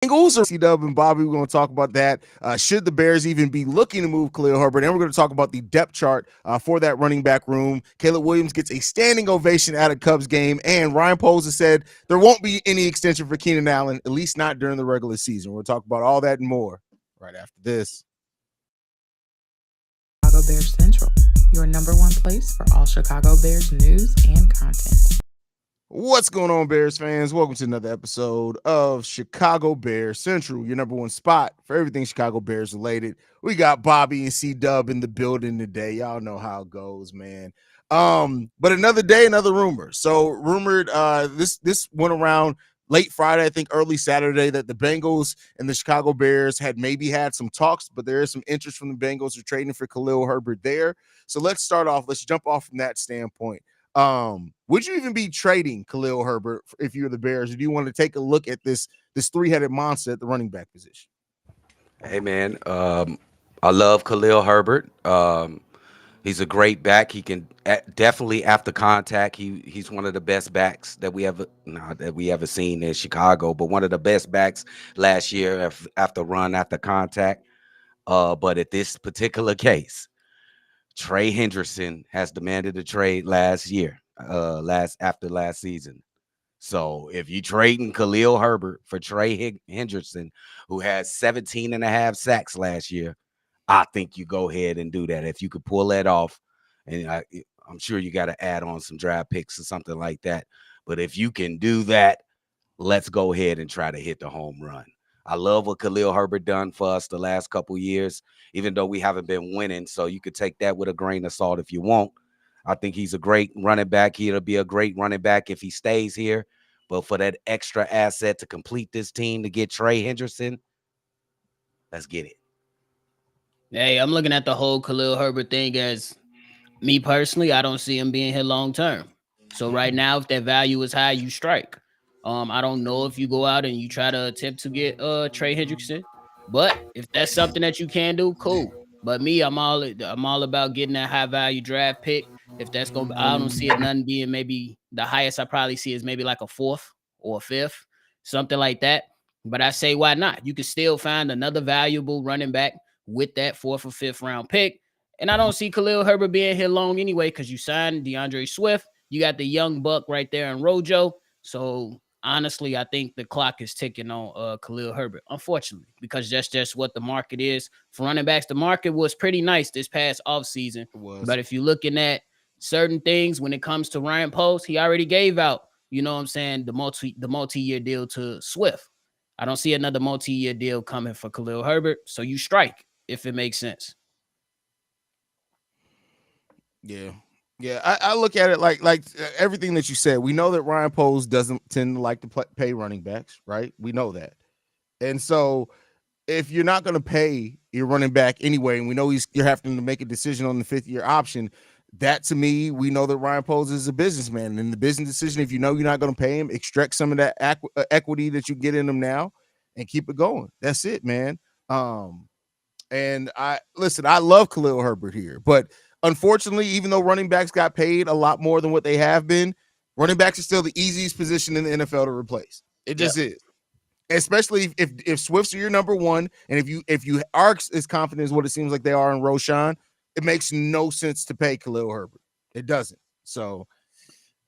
Bengals or C-Dub and Bobby, we're going to talk about that. Should the Bears even be looking to move Khalil Herbert? And we're going to talk about the depth chart for that running back room. Caleb Williams gets a standing ovation at a Cubs game, and Ryan Poles has said there won't be any extension for Keenan Allen, at least not during the regular season. We'll talk about all that and more right after this. Chicago Bears Central, your number one place for all Chicago Bears news and content. What's going on, Bears fans? Welcome to another episode of Chicago Bears Central, your number one spot for everything Chicago Bears related. We got Bobby and C-Dub in the building today. Y'all know how it goes, man. But another day, another rumor. So rumored, this went around late Friday, I think early Saturday, that the Bengals and the Chicago Bears had maybe had some talks, but there is some interest from the Bengals for trading for Khalil Herbert there. So let's start off. Let's jump off from that standpoint. Would you even be trading Khalil Herbert if you're the Bears? Or do you want to take a look at this three-headed monster at the running back position? Hey man, I love Khalil Herbert. He's a great back. He can definitely after contact. He's one of the best backs that we ever seen in Chicago. But one of the best backs last year after run after contact. But at this particular case, Trey Hendrickson has demanded a trade last last season. So if you trading Khalil Herbert for Trey Hendrickson, who has 17 and a half sacks last year, I think you go ahead and do that. If you could pull that off, and I'm sure you got to add on some draft picks or something like that. But if you can do that, let's go ahead and try to hit the home run. I love what Khalil Herbert done for us the last couple years, even though we haven't been winning. So you could take that with a grain of salt if you want. I think he's a great running back. He'll be a great running back if he stays here. But for that extra asset to complete this team to get Trey Hendrickson, let's get it. Hey, I'm looking at the whole Khalil Herbert thing as me personally. I don't see him being here long term. So right now, if that value is high, you strike. I don't know if you go out and you try to attempt to get Trey Hendrickson, but if that's something that you can do, cool. But me, I'm all about getting that high value draft pick. If that's going, I don't see it nothing being maybe the highest I probably see is maybe like a fourth or a fifth, something like that. But I say, why not? You can still find another valuable running back with that fourth or fifth round pick. And I don't see Khalil Herbert being here long anyway, because you signed DeAndre Swift. You got the young buck right there in Rojo. So honestly, I think the clock is ticking on Khalil Herbert, unfortunately, because that's just what the market is. For running backs, the market was pretty nice this past offseason. But if you're looking at certain things when it comes to Ryan Post, he already gave out, you know what I'm saying, the multi-year deal to Swift. I don't see another multi-year deal coming for Khalil Herbert. So you strike if it makes sense. Yeah. Yeah, I look at it like everything that you said. We know that Ryan Poles doesn't tend to like to pay running backs, right? We know that. And so if you're not going to pay your running back anyway, and we know you're having to make a decision on the fifth-year option, that to me, we know that Ryan Poles is a businessman. And the business decision, if you know you're not going to pay him, extract some of that equity that you get in him now and keep it going. That's it, man. And I love Khalil Herbert here, but unfortunately, even though running backs got paid a lot more than what they have been, running backs are still the easiest position in the NFL to replace. It just is. Especially if Swift's your number one, and if you are as confident as what it seems like they are in Roshan, it makes no sense to pay Khalil Herbert. It doesn't. So,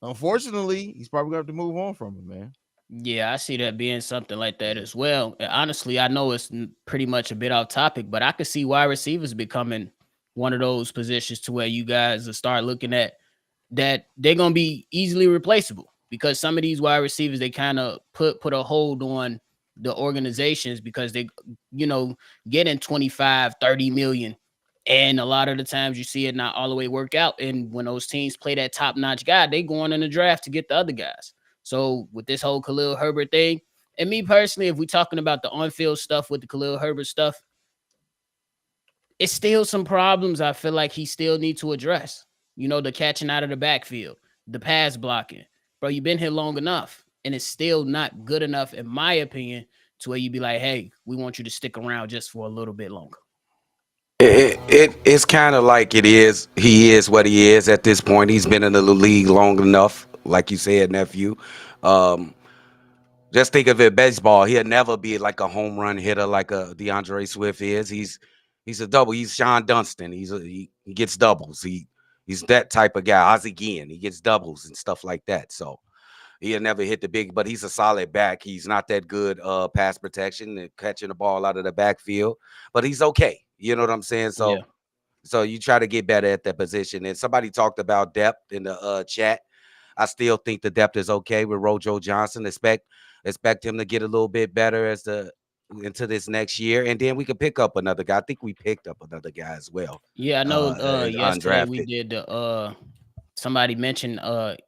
unfortunately, he's probably going to have to move on from him, man. Yeah, I see that being something like that as well. And honestly, I know it's pretty much a bit off topic, but I could see wide receivers becoming one of those positions to where you guys will start looking at that they're going to be easily replaceable, because some of these wide receivers, they kind of put a hold on the organizations because they, getting 25, 30 million. And a lot of the times you see it not all the way work out. And when those teams play that top-notch guy, they go on in the draft to get the other guys. So with this whole Khalil Herbert thing, and me personally, if we're talking about the on-field stuff with the Khalil Herbert stuff, it's still some problems I feel like he still needs to address. The catching out of the backfield, the pass blocking. Bro, you've been here long enough, and it's still not good enough, in my opinion, to where you be like, hey, we want you to stick around just for a little bit longer. It's kind of like it is. He is what he is at this point. He's been in the league long enough, like you said, nephew. Just think of it, baseball. He'll never be like a home run hitter like a DeAndre Swift is. He's a double. He's Sean Dunston. He gets doubles. He's that type of guy. Ozzie Guillen. He gets doubles and stuff like that. So he'll never hit the big, but he's a solid back. He's not that good pass protection and catching the ball out of the backfield, but he's okay. You know what I'm saying? Yeah. So you try to get better at that position. And somebody talked about depth in the chat. I still think the depth is okay with Rojo Johnson. Expect him to get a little bit better into this next year, and then we could pick up another guy. I think we picked up another guy as well. Yeah, I know yesterday we Undrafted. did the somebody mentioned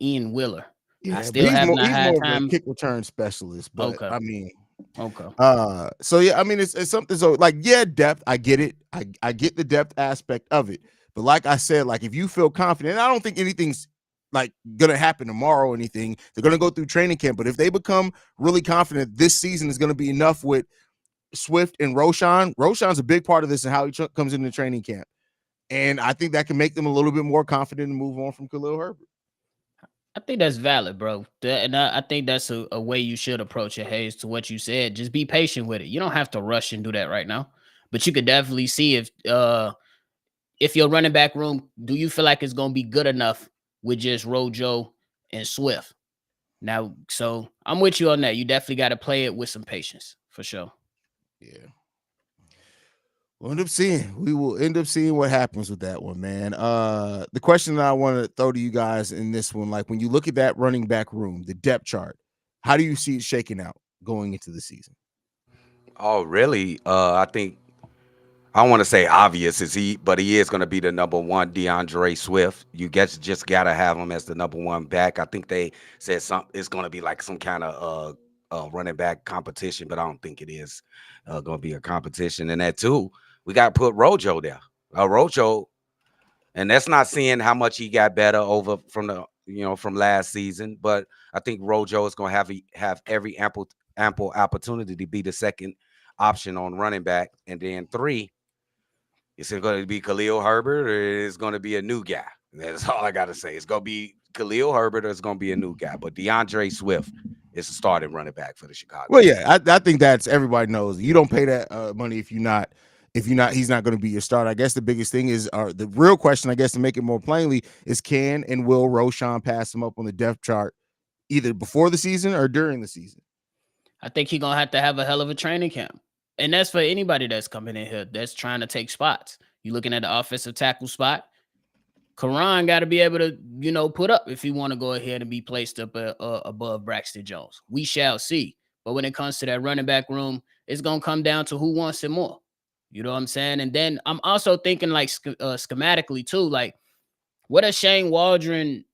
Ian Wheeler. Yeah, I but still have not he's had more of a time. kick return specialist. But Okay. I mean, Okay. so yeah, I mean it's something. So like, yeah, depth. I get it. I get the depth aspect of it. But like I said, like if you feel confident, I don't think anything's like gonna happen tomorrow or anything. They're gonna go through training camp. But if they become really confident this season is gonna be enough with Swift and Roshan's a big part of this and how he comes into training camp. And I think that can make them a little bit more confident and move on from Khalil Herbert. I think that's valid, bro. And I think that's a way you should approach it, Haize, to what you said. Just be patient with it. You don't have to rush and do that right now. But you could definitely see if your running back room, do you feel like it's gonna be good enough with just Rojo and Swift? Now, so I'm with you on that. You definitely got to play it with some patience for sure. Yeah. We'll end up seeing. We will end up seeing what happens with that one, man. The question that I want to throw to you guys in this one, like when you look at that running back room, the depth chart, how do you see it shaking out going into the season? Oh, really? I think I don't want to say obvious but he is going to be the number one DeAndre Swift. You just got to have him as the number one back. I think they said it's going to be like some kind of running back competition, but I don't think it is going to be a competition. And that too, we got to put Rojo there. Rojo, and that's not seeing how much he got better over from last season, but I think Rojo is going to have every ample opportunity to be the second option on running back, and then 3. Is it going to be Khalil Herbert or is going to be a new guy? That's all I got to say. It's going to be Khalil Herbert or it's going to be a new guy. But DeAndre Swift is the starting running back for the Chicago. Well, yeah, I think that's everybody knows. You don't pay that money if he's not going to be your starter. I guess the biggest thing is, the real question, I guess, to make it more plainly, is can and will Roshan pass him up on the depth chart either before the season or during the season? I think he's going to have a hell of a training camp. And that's for anybody that's coming in here that's trying to take spots. You're looking at the offensive tackle spot. Karan got to be able to, put up if he want to go ahead and be placed up above Braxton Jones. We shall see. But when it comes to that running back room, it's going to come down to who wants it more. You know what I'm saying? And then I'm also thinking like schematically too, like what a Shane Waldron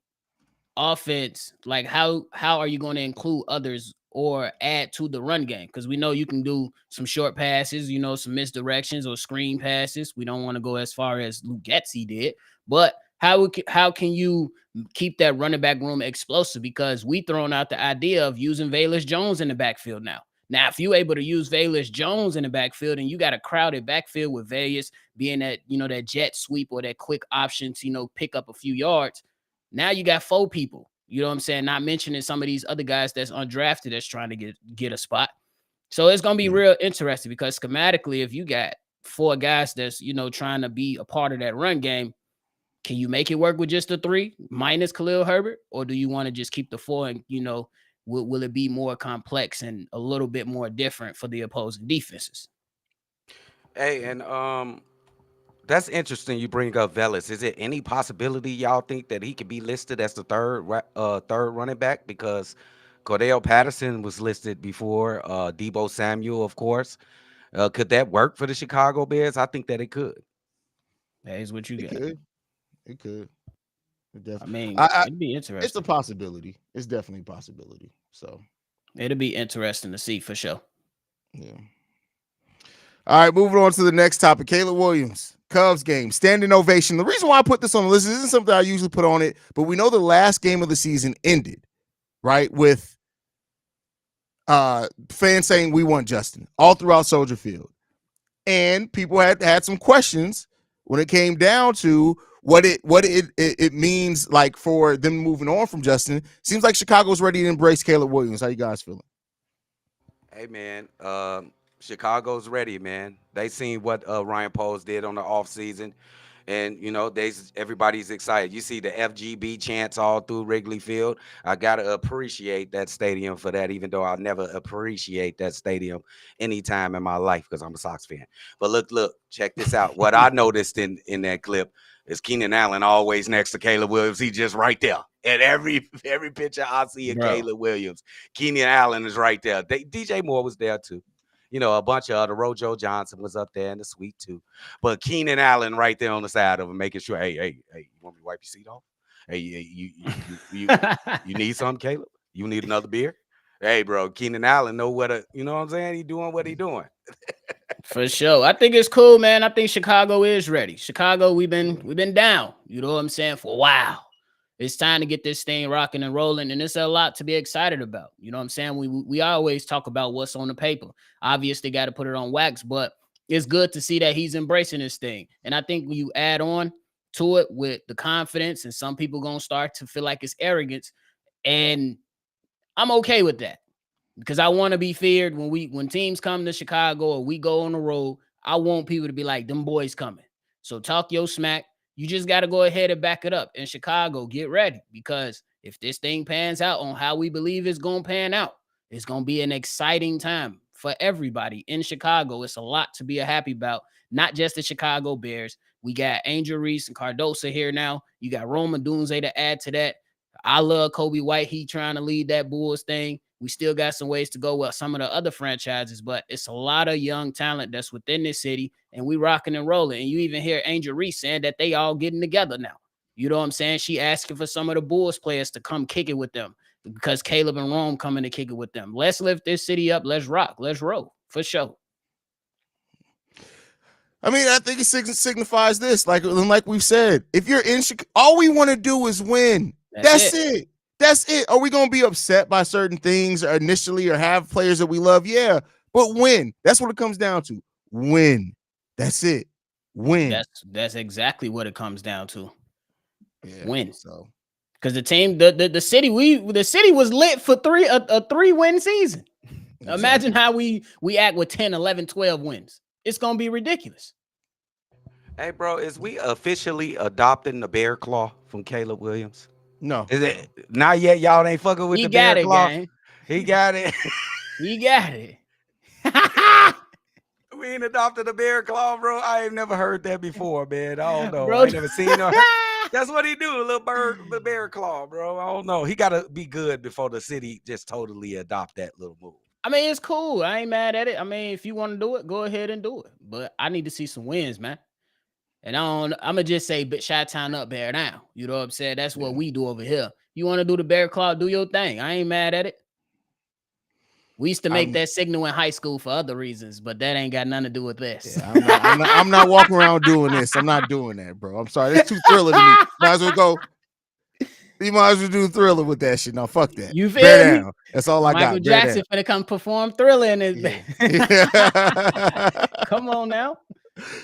offense, like how are you going to include others or add to the run game? Because we know you can do some short passes, some misdirections or screen passes. We don't want to go as far as Luke Getsy did, but how can you keep that running back room explosive? Because we thrown out the idea of using Velus Jones in the backfield now. Now, if you're able to use Velus Jones in the backfield and you got a crowded backfield with Velus being that, that jet sweep or that quick option to, pick up a few yards, now you got 4 people. You know what I'm saying? Not mentioning some of these other guys that's undrafted that's trying to get a spot. So it's going to be real interesting because schematically, if you got 4 guys that's, trying to be a part of that run game, can you make it work with just the 3 minus Khalil Herbert? Or do you want to just keep the 4 and, will it be more complex and a little bit more different for the opposing defenses? Hey, and that's interesting you bring up Velus. Is it any possibility y'all think that he could be listed as the third running back? Because Cordell Patterson was listed before, Debo Samuel, of course. Could that work for the Chicago Bears? I think that it could. That is what you got. It could. It definitely. I mean, it'd be interesting. It's a possibility. It's definitely a possibility. So it'll be interesting to see for sure. Yeah. All right, moving on to the next topic. Caleb Williams, Cubs game, standing ovation. The reason why I put this on the list isn't something I usually put on it, but we know the last game of the season ended, right, with fans saying we want Justin all throughout Soldier Field. And people had some questions when it came down to what it means, like, for them moving on from Justin. Seems like Chicago's ready to embrace Caleb Williams. How you guys feeling? Hey man, Chicago's ready, man. They seen what Ryan Poles did on the offseason. And everybody's excited. You see the FGB chants all through Wrigley Field. I gotta appreciate that stadium for that, even though I'll never appreciate that stadium anytime in my life because I'm a Sox fan. But look, check this out. What I noticed in that clip is Keenan Allen always next to Caleb Williams. He just right there. At every picture I see of Bro. Caleb Williams, Keenan Allen is right there. DJ Moore was there too. A bunch of other Rojo Johnson was up there in the suite too. But Keenan Allen right there on the side of him, making sure, hey, you want me to wipe your seat off? Hey, you need something, Caleb? You need another beer? Hey, bro, Keenan Allen know you know what I'm saying? He doing what he doing. For sure. I think it's cool, man. I think Chicago is ready. Chicago, we've been down, you know what I'm saying, for a while. It's time to get this thing rocking and rolling, and it's a lot to be excited about. You know what I'm saying? We always talk about what's on the paper. Obviously, got to put it on wax, but it's good to see that he's embracing this thing. And I think when you add on to it with the confidence, and some people going to start to feel like it's arrogance, and I'm okay with that because I want to be feared when teams come to Chicago or we go on the road. I want people to be like, them boys coming. So talk your smack. You just got to go ahead and back it up. In Chicago, get ready, because if this thing pans out on how we believe it's going to pan out, it's going to be an exciting time for everybody in Chicago. It's a lot to be happy about, not just the Chicago Bears. We got Angel Reese and Cardosa here now. You got Roma Dunze to add to that. I love Kobe White. He trying to lead that Bulls thing. We still got some ways to go with some of the other franchises, but it's a lot of young talent that's within this city, and we rocking and rolling. And you even hear Angel Reese saying that they all getting together now. You know what I'm saying? She asking for some of the Bulls players to come kick it with them because Caleb and Rome coming to kick it with them. Let's lift this city up. Let's rock. Let's roll for sure. I mean, I think it signifies this. Like we've said, if you're in Chicago, all we want to do is win. That's it. That's it. Are we going to be upset by certain things initially or have players that we love? Yeah, but win. That's what it comes down to. Win. That's it. Win. That's exactly what it comes down to. Yeah, win. So, because the team, the city was lit for a 3-win season. Exactly. Imagine how we act with 10, 11, 12 wins. It's going to be ridiculous. Hey, bro, is we officially adopting the bear claw from Caleb Williams? No. Is it not yet? Y'all ain't fucking with the bear claw? Gang. He got it. He got it. We ain't adopted a bear claw, bro. I ain't never heard that before, man. I don't know. Bro, I ain't never seen her. That's what he do, a little bear claw, bro. I don't know. He got to be good before the city just totally adopt that little move. I mean, it's cool. I ain't mad at it. I mean, if you want to do it, go ahead and do it. But I need to see some wins, man. And I'm going to just say, Chi-Town up, bear down. You know what I'm saying? That's what we do over here. You want to do the bear claw, do your thing. I ain't mad at it. We used to make that signal in high school for other reasons, but that ain't got nothing to do with this. Yeah, I'm not walking around doing this. I'm not doing that, bro. I'm sorry. That's too Thriller to me. Might as well go. You might as well do Thriller with that shit. No, fuck that. You feel me? Down. That's all I got. Michael Jackson finna come perform Thriller in his Come on now.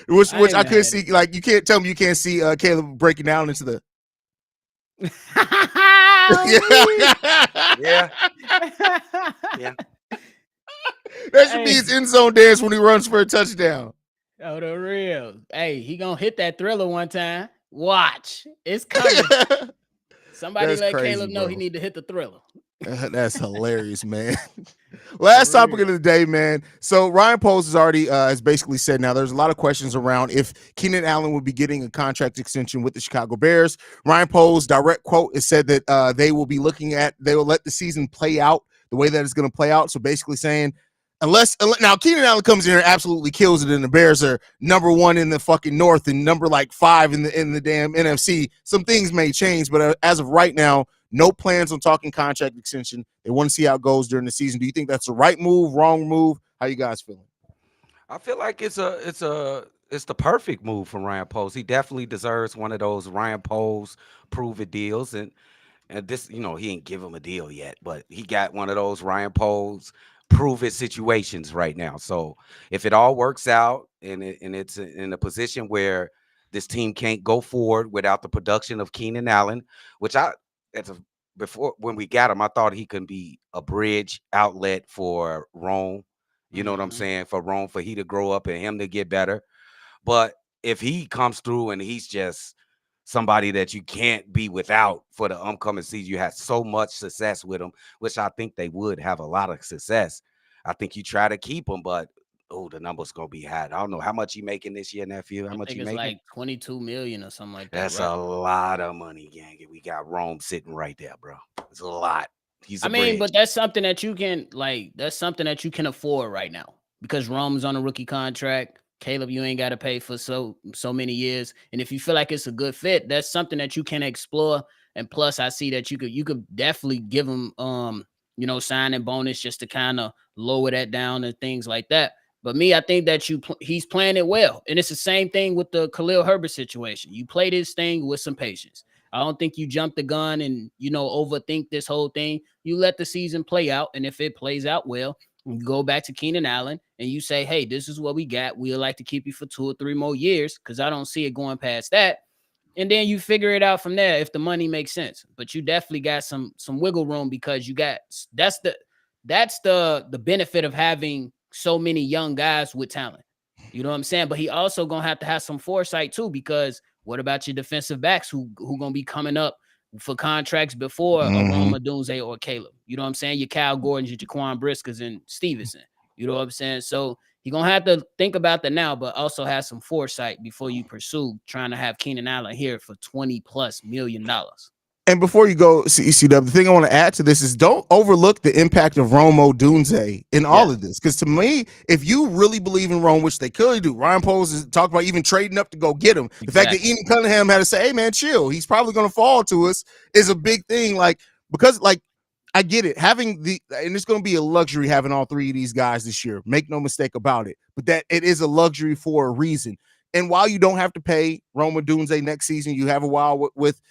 Which I could see, like, you can't tell me you can't see Caleb breaking down into the yeah. That should be his end zone dance when he runs for a touchdown. Oh, the real. Hey, he gonna hit that Thriller one time. Watch. It's coming. Somebody let Caleb know he need to hit the Thriller. That's hilarious, man. Last topic of the day, man. So Ryan Poles has already has basically said now there's a lot of questions around if Keenan Allen would be getting a contract extension with the Chicago Bears. Ryan Poles' direct quote is said that they will let the season play out the way that it's going to play out. So basically saying unless now Keenan Allen comes in here and absolutely kills it and the Bears are number 1 in the fucking North and number like 5 in the damn NFC, some things may change, but as of right now, no plans on talking contract extension. They want to see how it goes during the season. Do you think that's the right move, wrong move? How you guys feeling? I feel like it's the perfect move from Ryan Poles. He definitely deserves one of those Ryan Poles prove it deals, and this, he ain't give him a deal yet, but he got one of those Ryan Poles prove it situations right now. So if it all works out and it's in a position where this team can't go forward without the production of Keenan Allen, which before when we got him, I thought he could be a bridge outlet for Rome. You know what I'm Mhm. saying? For Rome, for he to grow up and him to get better. But if he comes through and he's just somebody that you can't be without for the upcoming season, you had so much success with him, which I think they would have a lot of success. I think you try to keep him, but oh, the number's gonna be high. I don't know how much he making this year, nephew. How I much think he it's making? like 22 million or something like that, That's right? a lot of money, gang. And we got Rome sitting right there, bro. It's a lot. He's I a mean, bridge. but that's something that you can like. That's something that you can afford right now because Rome's on a rookie contract. Caleb, you ain't got to pay for so many years, and if you feel like it's a good fit, that's something that you can explore. And plus, I see that you could definitely give him signing bonus just to kind of lower that down and things like that. But me, I think that he's playing it well, and it's the same thing with the Khalil Herbert situation. You play this thing with some patience. I don't think you jump the gun and overthink this whole thing. You let the season play out, and if it plays out well, you go back to Keenan Allen and you say, "Hey, this is what we got. We'd like to keep you for 2 or 3 more years because I don't see it going past that." And then you figure it out from there if the money makes sense. But you definitely got some wiggle room because you got that's the benefit of having so many young guys with talent. You know what I'm saying? But he also gonna have to have some foresight too, because what about your defensive backs who gonna be coming up for contracts before a Mhm. Roma Dunze or Caleb? You know what I'm saying? Your Kyle Gordons, your Jaquan Briskers, and Stevenson. You know what I'm saying? So you're gonna have to think about that now, but also have some foresight before you pursue trying to have Keenan Allen here for $20+ million. And before you go, CCW, the thing I want to add to this is don't overlook the impact of Romo Dunze in all Yeah, of this. Because to me, if you really believe in Rome, which they clearly do, Ryan Poles is talked about even trading up to go get him. The fact that exactly. Ian Cunningham had to say, "Hey man, chill, he's probably going to fall to us," is a big thing. Like because like I get it, having and it's going to be a luxury having all three of these guys this year. Make no mistake about it. But that it is a luxury for a reason. And while you don't have to pay Roma Dunze next season, you have a while with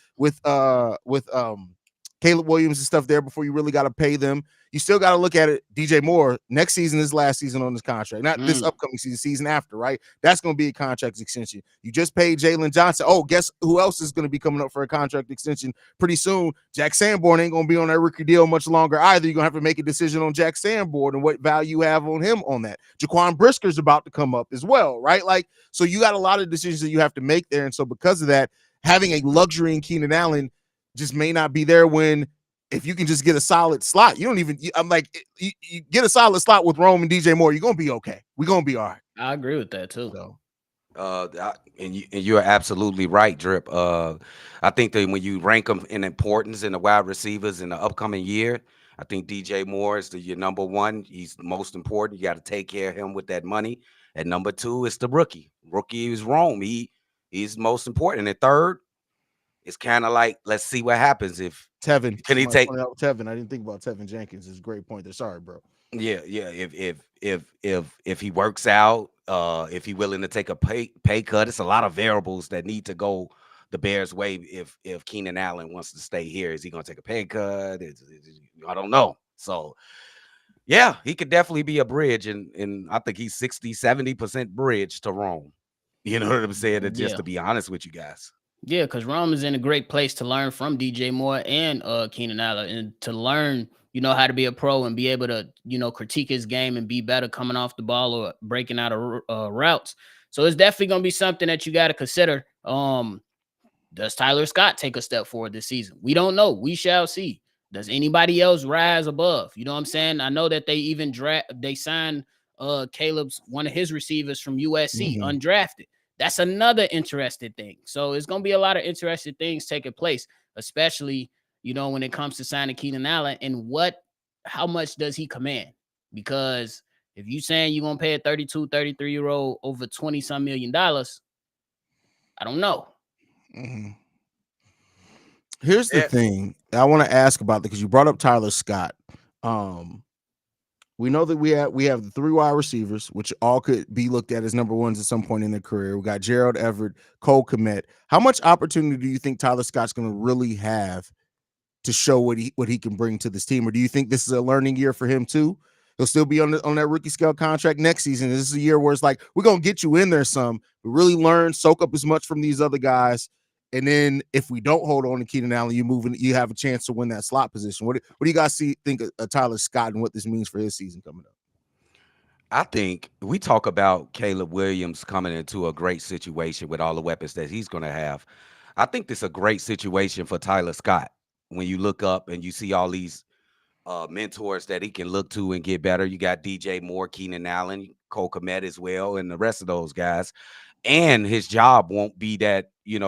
Caleb Williams and stuff there before you really got to pay them. You still got to look at it. DJ Moore next season is last season on this contract, not this Mm, upcoming season after, right? That's going to be a contract extension. You just paid Jalen Johnson. Oh, guess who else is going to be coming up for a contract extension pretty soon? Jack Sanborn ain't going to be on that rookie deal much longer either. You're going to have to make a decision on Jack Sanborn and what value you have on him on that. Jaquan Brisker's about to come up as well, right? Like, so you got a lot of decisions that you have to make there. And so because of that, having a luxury in Keenan Allen just may not be there when if you can just get a solid slot. You don't even I'm like you get a solid slot with Rome and DJ Moore, you're gonna be okay. We're gonna be all right. I agree with that too. So And you're absolutely right, Drip. I think that when you rank them in importance in the wide receivers in the upcoming year, I think DJ Moore is your number one. He's the most important. You got to take care of him with that money. And number two is the rookie. Rookie is Rome. He's most important. And third, it's kind of like let's see what happens if Tevin, can he somebody take. pointed out Tevin. I didn't think about Tevin Jenkins. It's a great point there. Sorry, bro. Yeah, yeah. If he works out, if he willing to take a pay cut, it's a lot of variables that need to go the Bears' way. If Keenan Allen wants to stay here, is he going to take a pay cut? I don't know. So yeah, he could definitely be a bridge, and I think he's 60-70% bridge to Rome. You know what I'm saying? And just Yeah. to be honest with you guys. Yeah, because Rome is in a great place to learn from DJ Moore and Keenan Allen, and to learn, how to be a pro and be able to, critique his game and be better coming off the ball or breaking out of routes. So it's definitely going to be something that you got to consider. Does Tyler Scott take a step forward this season? We don't know. We shall see. Does anybody else rise above? You know what I'm saying? I know that they signed Caleb's one of his receivers from USC Mhm. undrafted. That's another interesting thing. So it's gonna be a lot of interesting things taking place, especially when it comes to signing Keenan Allen and how much does he command? Because if you saying you're gonna pay a 32, 33-year-old over 20 some $1 million, I don't know. Mhm. Here's the Yeah. thing I want to ask about because you brought up Tyler Scott. Um, we know that we have the three wide receivers, which all could be looked at as number ones at some point in their career. We got Gerald Everett, Cole Kmet. How much opportunity do you think Tyler Scott's going to really have to show what he can bring to this team, or do you think this is a learning year for him too? He'll still be on that rookie scale contract next season. This is a year where it's like we're gonna get you in there some, but really learn, soak up as much from these other guys, And then if we don't hold on to Keenan Allen, you have a chance to win that slot position. What do you guys think of Tyler Scott and what this means for his season coming up? I think we talk about Caleb Williams coming into a great situation with all the weapons that he's going to have. I think this is a great situation for Tyler Scott. When you look up and you see all these mentors that he can look to and get better, you got DJ Moore, Keenan Allen, Cole Kmet as well, and the rest of those guys. And his job won't be that, he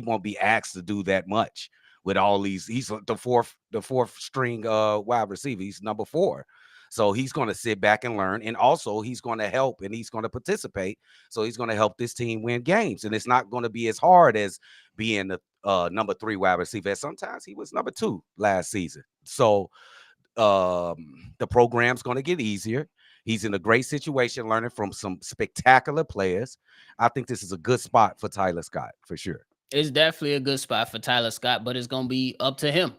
won't be asked to do that much with all these. He's the fourth string wide receiver. He's number 4. So he's going to sit back and learn. And also he's going to help and he's going to participate. So he's going to help this team win games. And it's not going to be as hard as being the number 3 wide receiver. Sometimes he was number 2 last season. So the program's going to get easier. He's in a great situation learning from some spectacular players. I think this is a good spot for Tyler Scott for sure. It's definitely a good spot for Tyler Scott, but it's going to be up to him.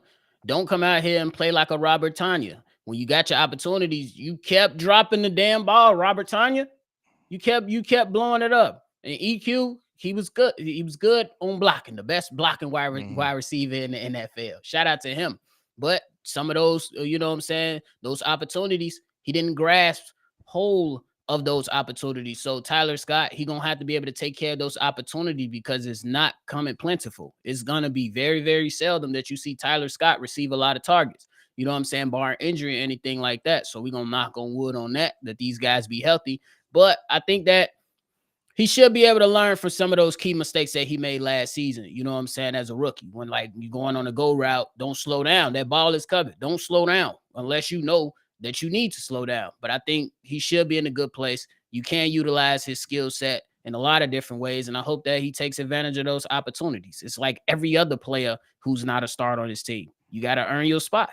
Don't come out here and play like a Robert Tanya. When you got your opportunities, you kept dropping the damn ball, Robert Tanya. You kept blowing it up. And EQ, he was good. He was good on blocking, the best blocking wide receiver in the NFL. Shout out to him. But some of those, those opportunities, he didn't grasp whole of those opportunities. So Tyler Scott, he gonna have to be able to take care of those opportunities because it's not coming plentiful. It's gonna be very, very seldom that you see Tyler Scott receive a lot of targets. You know what I'm saying? Bar injury or anything like that. So we're gonna knock on wood on that these guys be healthy. But I think that he should be able to learn from some of those key mistakes that he made last season. You know what I'm saying? As a rookie, when you're going on a go route, don't slow down. That ball is covered. Don't slow down unless you know that you need to slow down. But I think he should be in a good place. You can utilize his skill set in a lot of different ways. And I hope that he takes advantage of those opportunities. It's like every other player who's not a start on his team. You got to earn your spot.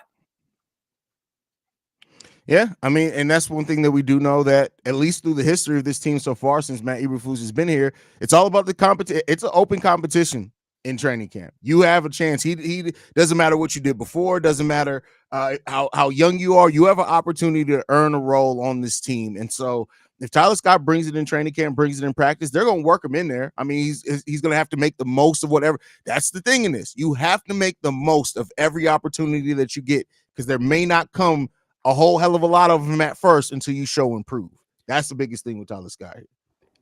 Yeah, I mean, and that's one thing that we do know, that at least through the history of this team so far since Matt Eberflus has been here, it's all about the competition. It's an open competition in training camp. You have a chance. He doesn't matter what you did before. Doesn't matter how young you are. You have an opportunity to earn a role on this team. And so if Tyler Scott brings it in training camp, brings it in practice, they're going to work him in there. I mean, he's going to have to make the most of whatever. That's the thing in this. You have to make the most of every opportunity that you get, because there may not come a whole hell of a lot of them at first until you show and prove. That's the biggest thing with Tyler Scott here.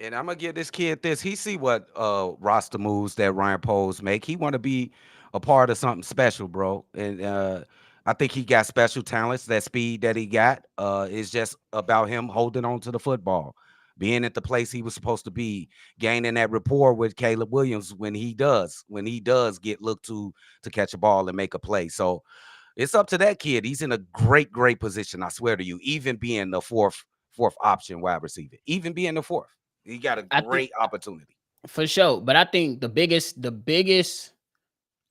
And I'm gonna give this kid this. He see what roster moves that Ryan Poles make. He want to be a part of something special, bro. And I think he got special talents. That speed that he got is just about him holding on to the football, being at the place he was supposed to be, gaining that rapport with Caleb Williams when he does get looked to catch a ball and make a play. So it's up to that kid. He's in a great position. I swear to you, even being the fourth option wide receiver, even being the fourth, he got a great opportunity for sure. But I think the biggest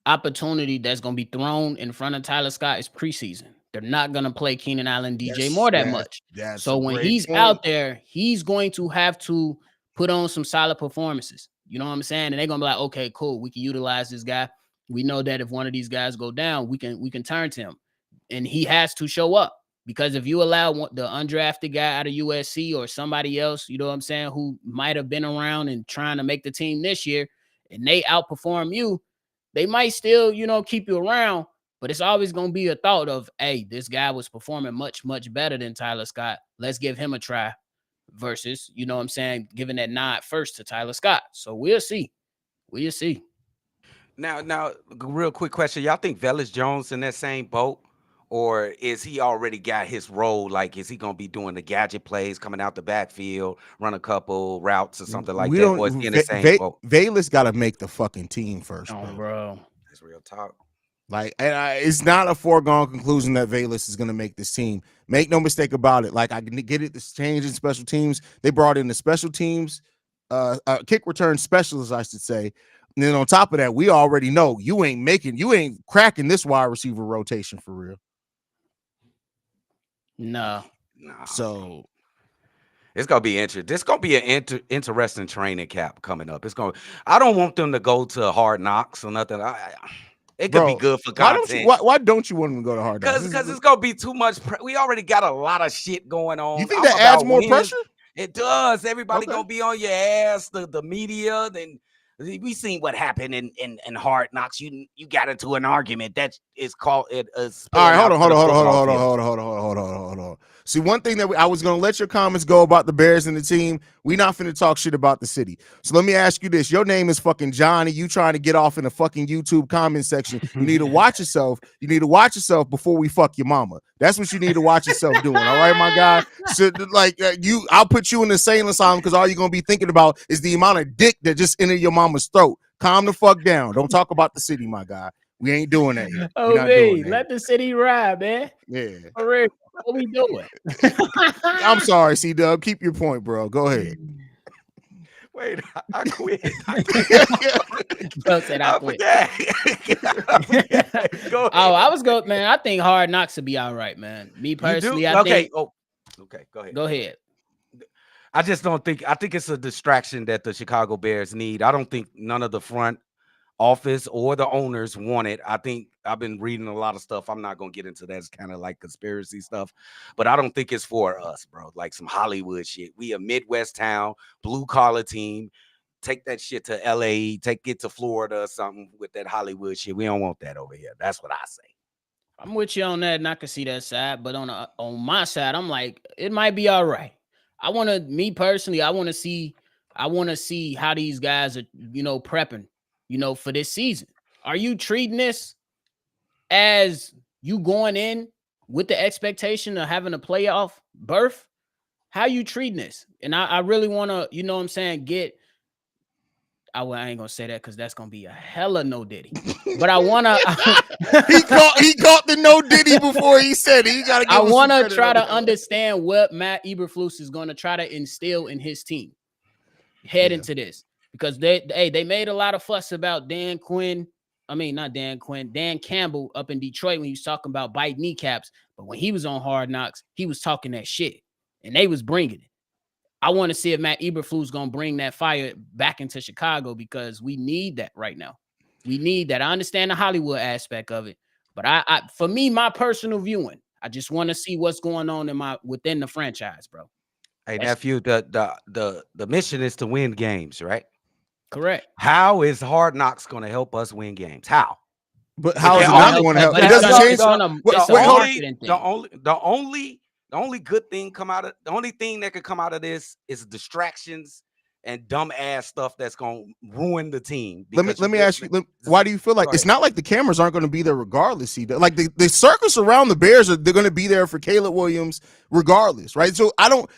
opportunity that's going to be thrown in front of Tyler Scott is preseason. They're not going to play Keenan Allen, DJ Moore that much. So when he's out there, he's going to have to put on some solid performances. You know what I'm saying? And they're going to be like, okay, cool. We can utilize this guy. We know that if one of these guys go down, we can turn to him, and he has to show up, because if you allow the undrafted guy out of USC or somebody else, you know what I'm saying, who might have been around and trying to make the team this year, and they outperform you, they might still, keep you around, but it's always going to be a thought of, hey, this guy was performing much, much better than Tyler Scott. Let's give him a try versus, you know what I'm saying, giving that nod first to Tyler Scott. So we'll see. We'll see. Now, real quick question. Y'all think Velus Jones in that same boat? Or is he already got his role? Like, is he going to be doing the gadget plays, coming out the backfield, run a couple routes or something like that? Or is he in the same boat? Velus got to make the fucking team first, bro. That's real talk. Like, it's not a foregone conclusion that Velus is going to make this team. Make no mistake about it. Like, I can get it, this change in special teams. They brought in the special teams, kick return specialists, I should say. And then on top of that, we already know you ain't cracking this wide receiver rotation for real. No. So it's gonna be interesting. This gonna be an interesting training camp coming up. I don't want them to go to Hard Knocks or nothing. It could be good for content. Why don't you want them to go to Hard Knocks? Because it's gonna be too much. We already got a lot of shit going on. You think that adds more pressure? It does. Everybody gonna be on your ass. The media, then We seen what happened in Hard Knocks. You got into an argument that is called it All spilling right, hold out on, to hold the on, hold on, hold on, football hold on, field. hold on, hold on, hold on, hold on, hold on. See, one thing that I was gonna let your comments go about the Bears and the team. We not finna talk shit about the city. So let me ask you this: your name is fucking Johnny. You trying to get off in the fucking YouTube comment section? You need to watch yourself. You need to watch yourself before we fuck your mama. That's what you need to watch yourself doing. All right, my guy. So like I'll put you in the sane asylum because all you're gonna be thinking about is the amount of dick that just entered your mama's throat. Calm the fuck down. Don't talk about the city, my guy. We ain't doing that here. We're Oh, not doing me, that. let the city ride, man. Yeah. For real. What we doing? I'm sorry, C Dub. Keep your point, bro. Go ahead. Wait, I quit. Bro said I I quit. forget. I forget. Go ahead. Oh, I was going, man. I think Hard Knocks will be all right, man. Me You do? personally, I Okay. think. Oh, okay. Go ahead. Go ahead. I just don't think. I think it's a distraction that the Chicago Bears need. I don't think none of the front office or the owners want it. I think I've been reading a lot of stuff. I'm not gonna get into that. It's kind of like conspiracy stuff, but I don't think it's for us, bro. Like some Hollywood shit. We a Midwest town, blue collar team. Take that shit to LA, take it to Florida or something with that Hollywood shit. We don't want that over here. That's what I say. I'm with you on that, and I can see that side. But on my side, I'm like, it might be all right. Me personally, I want to see how these guys are, prepping, for this season. Are you treating this as you going in with the expectation of having a playoff berth? How you treating this? And I really want to, you know what I'm saying, I ain't gonna say that because that's gonna be a hella no diddy. But I wanna he caught the no diddy before he said it. You gotta give I him wanna some credit try on to that. understand what Matt Eberflus is gonna try to instill in his team head into this. Because they made a lot of fuss about Dan Campbell up in Detroit when he was talking about bite kneecaps. But when he was on Hard Knocks, he was talking that shit. And they was bringing it. I want to see if Matt Eberflus is going to bring that fire back into Chicago because we need that right now. We need that. I understand the Hollywood aspect of it, but for me, my personal viewing, I just want to see what's going on within the franchise, bro. Hey, nephew, the mission is to win games, right? Correct. How is Hard Knocks going to help us win games? How? But how is it not going to help? It doesn't change. It's a marketing thing. The only good thing the only thing that could come out of this is distractions and dumb ass stuff that's gonna ruin the team. Let me ask you, why do you feel like it's not like the cameras aren't going to be there regardless? See, like the circus around the Bears they're going to be there for Caleb Williams regardless, right? So I don't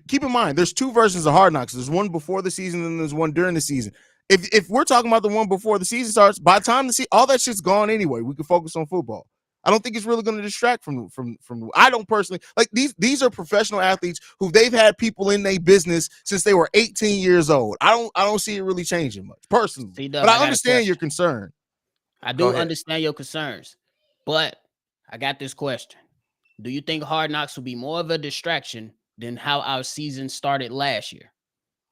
keep in mind there's two versions of Hard Knocks. There's one before the season and there's one during the season. If we're talking about the one before the season starts, by the time all that shit's gone anyway. We can focus on football. I don't think it's really going to distract from. I don't personally like these are professional athletes who they've had people in their business since they were 18 years old. I don't see it really changing much personally, but I understand your concern. I do understand your concerns, but I got this question: do you think Hard Knocks will be more of a distraction than how our season started last year,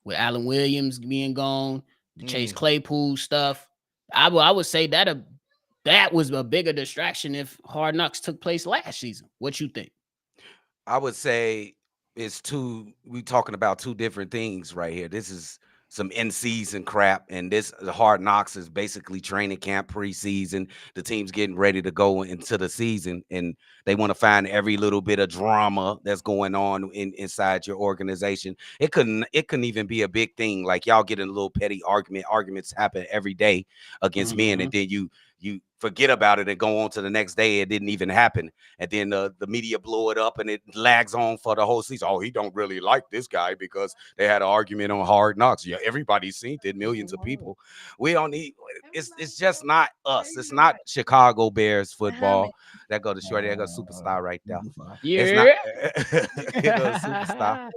with Allen Williams being gone, the Chase Claypool stuff? I would say that was a bigger distraction if Hard Knocks took place last season. What you think? I would say we talking about two different things right here. This is some in-season crap, and the Hard Knocks is basically training camp preseason. The team's getting ready to go into the season, and they want to find every little bit of drama that's going on inside your organization. It couldn't even be a big thing. Like y'all get in a little petty arguments happen every day against men, and then you forget about it and go on to the next day. It didn't even happen. And then the media blow it up and it lags on for the whole season. Oh, he don't really like this guy because they had an argument on Hard Knocks. Yeah, everybody's seen it, millions of people. We don't need it's just not us. It's not Chicago Bears football. That go to Shorty, that go superstar right there. Yeah. It's not superstar.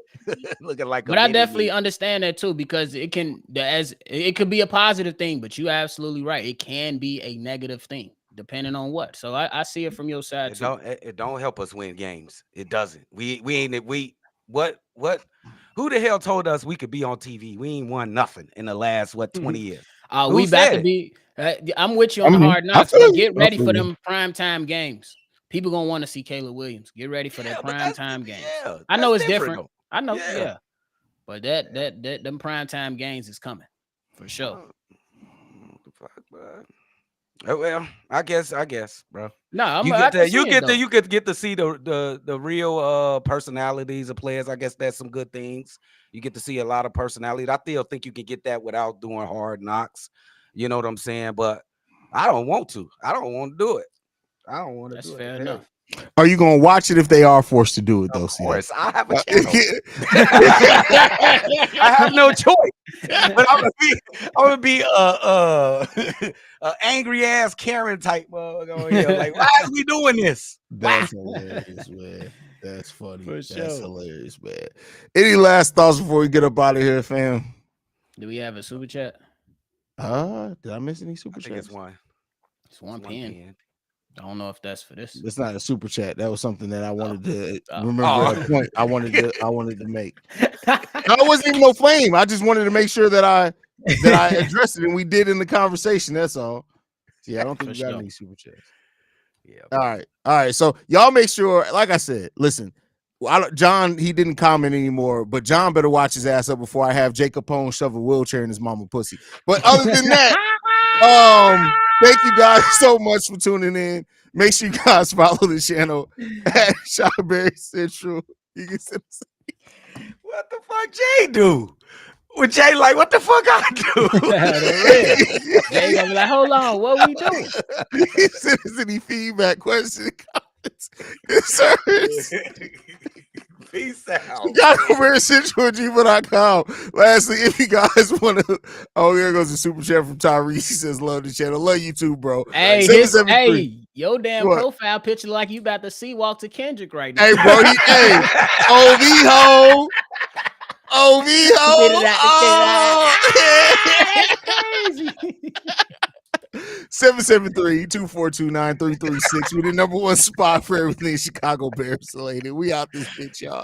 Looking like but I definitely understand that too, because it could be a positive thing, but you're absolutely right. It can be a negative thing depending on what. So I see it from your side too. It don't help us win games. It doesn't. Who the hell told us we could be on TV? We ain't won nothing in the last 20 years. We about to be. I'm with you on the Hard Knocks, but get ready for them primetime games. People gonna want to see Caleb Williams. Get ready for that primetime games. Yeah, I know it's different. Though. I know, yeah. But them primetime games is coming for sure. fuck, bro? Oh, well, I guess, bro. No, You I get can to see it, though. you could get to see the real personalities of players. I guess that's some good things. You get to see a lot of personality. I still think you can get that without doing hard knocks. You know what I'm saying? But I don't want to. I don't want to do it. I don't want to That's do fair it. enough. Are you gonna watch it if they are forced to do it though? Of course, I have a Uh, channel. I have no choice. But I'm gonna be a angry ass Karen type on here. Like, why is we doing this? That's hilarious, man. That's funny. For That's sure. hilarious, man. Any last thoughts before we get up out of here, fam? Do we have a super chat? Did I miss any I super think chats? it's one. It's one pen. I don't know if that's for this. It's not a super chat. That was something that I wanted to remember Oh. a point I wanted to make. No, it wasn't even no flame. I just wanted to make sure that I addressed it, and we did in the conversation. That's all. Yeah, I don't think we got any super chats. Yeah. All right. So y'all make sure, like I said, listen. John, he didn't comment anymore, but John better watch his ass up before I have Jacob Pone shove a wheelchair in his mama pussy. But other than that, thank you guys so much for tuning in. Make sure you guys follow the channel at Shotberry Central. You can send us What the fuck Jay do? With Jay, like, what the fuck I do? Jay gonna be like, hold on, what we doing? you send us any feedback, questions, comments, concerns. Peace out. ChicagoBearsCentral@gmail.com. Lastly, if you guys want to, here goes the super chat from Tyrese. He says, "Love the channel, love you too, bro." Hey, 773. your damn What? profile picture like you about to see Walter Kendrick right now. Hey, bro, OV ho. OV ho. That's crazy. 773-242-9336. We're the number one spot for everything Chicago Bears related. We out this bitch, y'all.